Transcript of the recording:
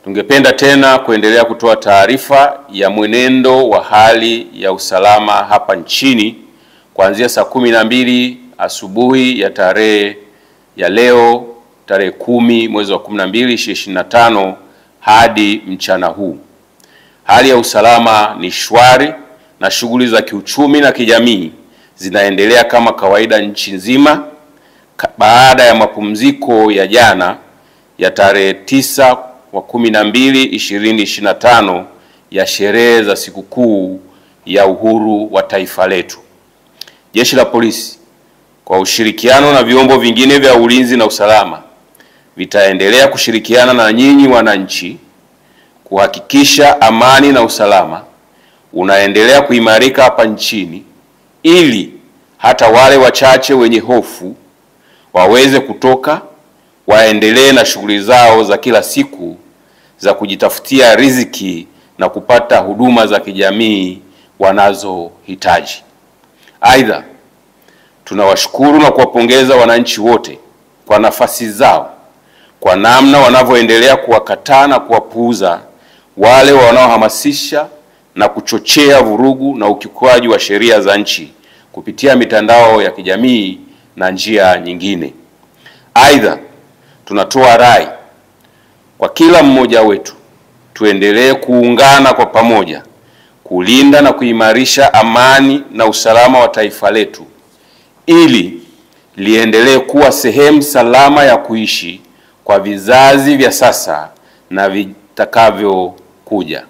Tungependa tena kuendelea kutoa taarifa ya mwenendo wa hali ya usalama hapa nchini kuanzia saa 12 asubuhi ya tarehe ya leo tarehe 10 mwezi wa 12 2025 hadi mchana huu. Hali ya usalama ni shwari na shughuli za kiuchumi na kijamii zinaendelea kama kawaida nchi nzima baada ya mapumziko ya jana ya tarehe 9 wa 12 2025 ya sherehe za sikukuu ya uhuru wa taifa letu. Jeshi la Polisi kwa ushirikiano na vyombo vingine vya ulinzi na usalama vitaendelea kushirikiana na nyinyi wananchi kuhakikisha amani na usalama unaendelea kuimarika hapa nchini, ili hata wale wachache wenye hofu waweze kutoka waendelee na shughuli zao za kila siku za kujitafutia riziki na kupata huduma za kijamii wanazohitaji. Aidha, tunawashukuru na kuwapongeza wananchi wote kwa nafasi zao, kwa namna wanavyoendelea kuwakataa na kuwapuuza wale wanaohamasisha na kuchochea vurugu na ukiukwaji wa sheria za nchi kupitia mitandao ya kijamii na njia nyingine. Aidha, tunatoa rai kwa kila mmoja wetu tuendelee kuungana kwa pamoja kulinda na kuimarisha amani na usalama wa taifa letu ili liendelee kuwa sehemu salama ya kuishi kwa vizazi vya sasa na vitakavyokuja.